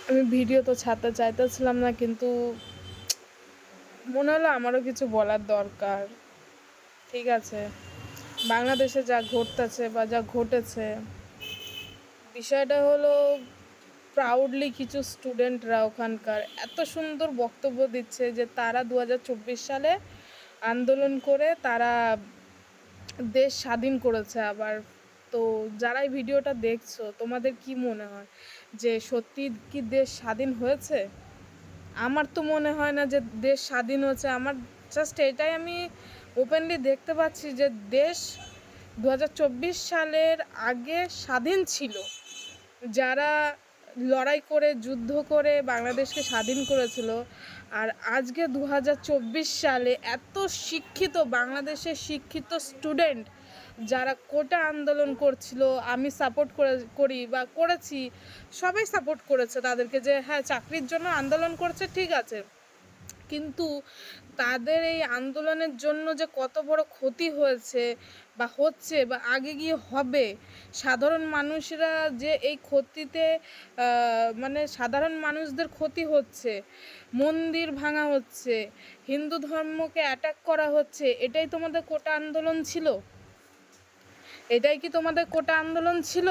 আমি ভিডিও তো ছাড়তে চাইতেছিলাম না, কিন্তু মনে হলো আমারও কিছু বলার দরকার। ঠিক আছে, বাংলাদেশে যা ঘটতেছে বা যা ঘটেছে, বিষয়টা হলো প্রাউডলি কিছু স্টুডেন্টরা ওখানকার এত সুন্দর বক্তব্য দিচ্ছে যে তারা 2024 সালে আন্দোলন করে তারা দেশ স্বাধীন করেছে আবার। তো যারা এই ভিডিওটা দেখছো, তোমাদের কি মনে হয় যে সত্যি কি দেশ স্বাধীন হয়েছে? আমার তো মনে হয় না যে দেশ স্বাধীন হয়েছে। আমার জাস্ট এটাই আমি ওপেনলি দেখতে পাচ্ছি যে দেশ 2024 সালের আগে স্বাধীন ছিল। যারা লড়াই করে যুদ্ধ করে বাংলাদেশকে স্বাধীন করেছিল, আর আজকে 2024 সালে এত শিক্ষিত বাংলাদেশের শিক্ষিত স্টুডেন্ট যারা কোটা আন্দোলন করছিল, আমি সাপোর্ট করি বা করেছি, সবাই সাপোর্ট করেছে তাদেরকে যে হ্যাঁ চাকরির জন্য আন্দোলন করছে, ঠিক আছে। কিন্তু তাদের এই আন্দোলনের জন্য যে কত বড় ক্ষতি হয়েছে বা হচ্ছে বা আগে গিয়ে হবে, সাধারণ মানুষরা যে এই ক্ষতিতে মানে সাধারণ মানুষদের ক্ষতি হচ্ছে, মন্দির ভাঙা হচ্ছে, হিন্দু ধর্মকে অ্যাটাক করা হচ্ছে, এটাই তোমাদের কোটা আন্দোলন ছিল? এটাই কি তোমাদের কোটা আন্দোলন ছিল?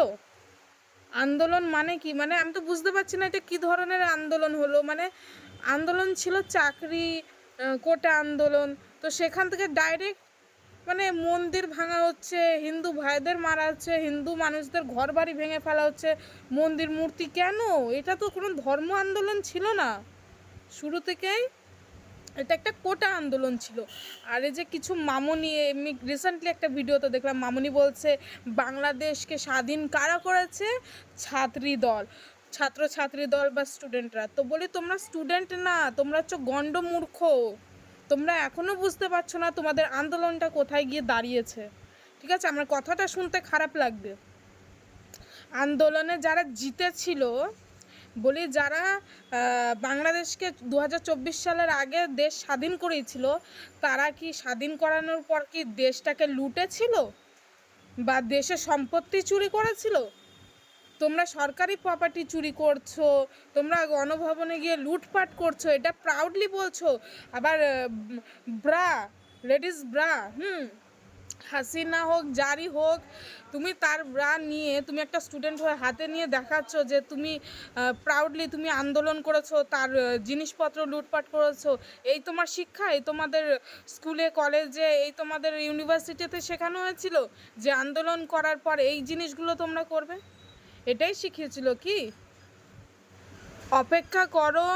আন্দোলন মানে কি? মানে আমি তো বুঝতে পারছি না এটা কি ধরনের আন্দোলন হলো। মানে আন্দোলন ছিল চাকরি, কোটা আন্দোলন, তো সেখান থেকে ডাইরেক্ট মানে মন্দির ভাঙা হচ্ছে, হিন্দু ভাইদের মারা হচ্ছে, হিন্দু মানুষদের ঘর বাড়ি ভেঙে ফেলা হচ্ছে, মন্দির মূর্তি। কেন? এটা তো কোনো ধর্ম আন্দোলন ছিল না শুরু থেকেই, এটা একটা কোটা আন্দোলন ছিল। আর এই যে কিছু মামনি, এমনি রিসেন্টলি একটা ভিডিওতে দেখলাম মামনি বলছে বাংলাদেশকে স্বাধীন কারা করেছে? ছাত্রী দল, ছাত্রছাত্রী দল বা স্টুডেন্টরা। তো বলি তোমরা স্টুডেন্ট না, তোমরা হচ্ছে গণ্ড মূর্খ। তোমরা এখনও বুঝতে পারছো না তোমাদের আন্দোলনটা কোথায় গিয়ে দাঁড়িয়েছে। ঠিক আছে, আমার কথাটা শুনতে খারাপ লাগবে। আন্দোলনে যারা জিতেছিল, বলি যারা বাংলাদেশকে 2024 সালের আগে দেশ স্বাধীন করেছিল, তারা কি স্বাধীন করানোর পর কি দেশটাকে লুটেছিল বা দেশের সম্পত্তি চুরি করেছিল? তোমরা সরকারি প্রপার্টি চুরি করছো, তোমরা গণভবনে গিয়ে লুটপাট করছো, এটা প্রাউডলি বলছো। আবার ব্রা, লেডিস ব্রা, হাসিনা হোক যারই হোক, তুমি তার ব্রা নিয়ে তুমি একটা স্টুডেন্ট হয়ে হাতে নিয়ে দেখাচ্ছ যে তুমি প্রাউডলি তুমি আন্দোলন করেছো, তার জিনিসপত্র লুটপাট করেছো। এই তোমার শিক্ষা? এই তোমাদের স্কুলে কলেজে এই তোমাদের ইউনিভার্সিটিতে শেখানো হয়েছিল যে আন্দোলন করার পর এই জিনিসগুলো তোমরা করবে? এটাই শিখিয়েছিল কি? অপেক্ষা করো,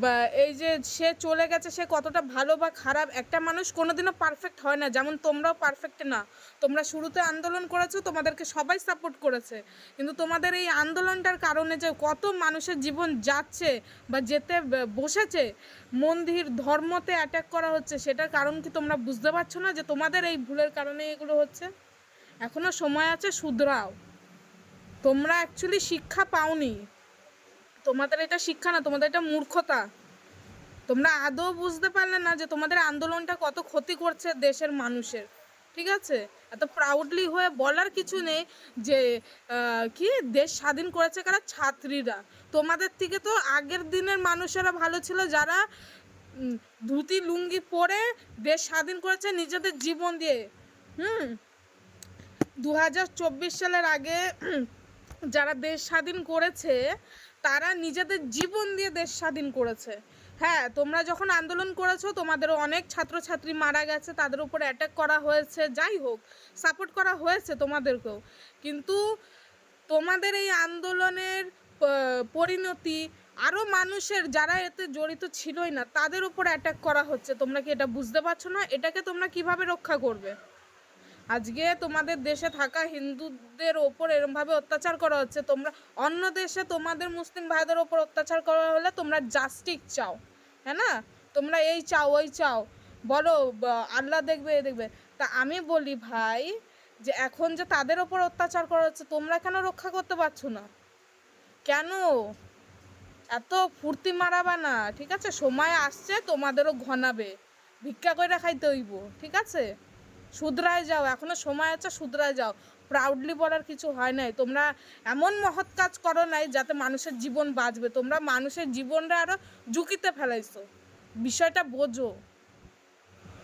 বা এই যে সে চলে গেছে সে কতটা ভালো বা খারাপ, একটা মানুষ কোনোদিনও পারফেক্ট হয় না, যেমন তোমরাও পারফেক্ট না। তোমরা শুরুতে আন্দোলন করেছো, তোমাদেরকে সবাই সাপোর্ট করেছে, কিন্তু তোমাদের এই আন্দোলনটার কারণে যে কত মানুষের জীবন যাচ্ছে বা যেতে বসেছে, মন্দির ধর্মতে অ্যাটাক করা হচ্ছে, সেটার কারণ কি তোমরা বুঝতে পারছো না যে তোমাদের এই ভুলের কারণে এগুলো হচ্ছে? এখনও সময় আছে, শুধরাও। তোমরা অ্যাকচুয়ালি শিক্ষা পাওনি, তোমাদের এটা শিক্ষা না, তোমাদের এটা মূর্খতা। তোমরা আদৌ বুঝতে পারলে না যে তোমাদের আন্দোলনটা কত ক্ষতি করছে দেশের মানুষের। ঠিক আছে, এত প্রাউডলি হয়ে বলার কিছু নেই যে কি দেশ স্বাধীন করেছে কারা? ছাত্রীরা। তোমাদের থেকে তো আগের দিনের মানুষেরা ভালো ছিল, যারা ধুতি লুঙ্গি পরে দেশ স্বাধীন করেছে নিজেদের জীবন দিয়ে। 2024 সালের আগে যারা দেশ স্বাধীন করেছে, তারা নিজেদের জীবন দিয়ে দেশ স্বাধীন করেছে। হ্যাঁ, তোমরা যখন আন্দোলন করেছো তোমাদেরও অনেক ছাত্রছাত্রী মারা গেছে, তাদের উপর অ্যাটাক করা হয়েছে, যাই হোক সাপোর্ট করা হয়েছে তোমাদেরকেও, কিন্তু তোমাদের এই আন্দোলনের পরিণতি আরও মানুষের যারা এতে জড়িত ছিলই না তাদের উপর অ্যাটাক করা হচ্ছে। তোমরা কি এটা বুঝতে পারছো না? এটাকে তোমরা কিভাবে রক্ষা করবে? আজকে তোমাদের দেশে থাকা হিন্দুদের ওপর এরমভাবে অত্যাচার করা হচ্ছে, তোমরা অন্য দেশে তোমাদের মুসলিম ভাইদের ওপর অত্যাচার করা হলে তোমরা জাস্টিস চাও, হ্যাঁ না? তোমরা এই চাও ওই চাও, বলো আল্লাহ দেখবে এ দেখবে। তা আমি বলি ভাই, যে এখন যে তাদের ওপর অত্যাচার করা হচ্ছে তোমরা কেন রক্ষা করতে পারছো না? কেন এত ফুর্তি মারাবা না? ঠিক আছে, সময় আসছে তোমাদেরও ঘনাবে, ভিক্ষা করে খাইতে হইব। ঠিক আছে, শুধরায় যাও, এখনো সময় আছে, শুধরায় যাও। প্রাউডলি বলার কিছু হয় নাই। তোমরা এমন মহৎ কাজ করো নাই যাতে মানুষের জীবন বাঁচবে, তোমরা মানুষের জীবনটা আরও ঝুঁকিতে ফেলাইছো। বিষয়টা বোঝো।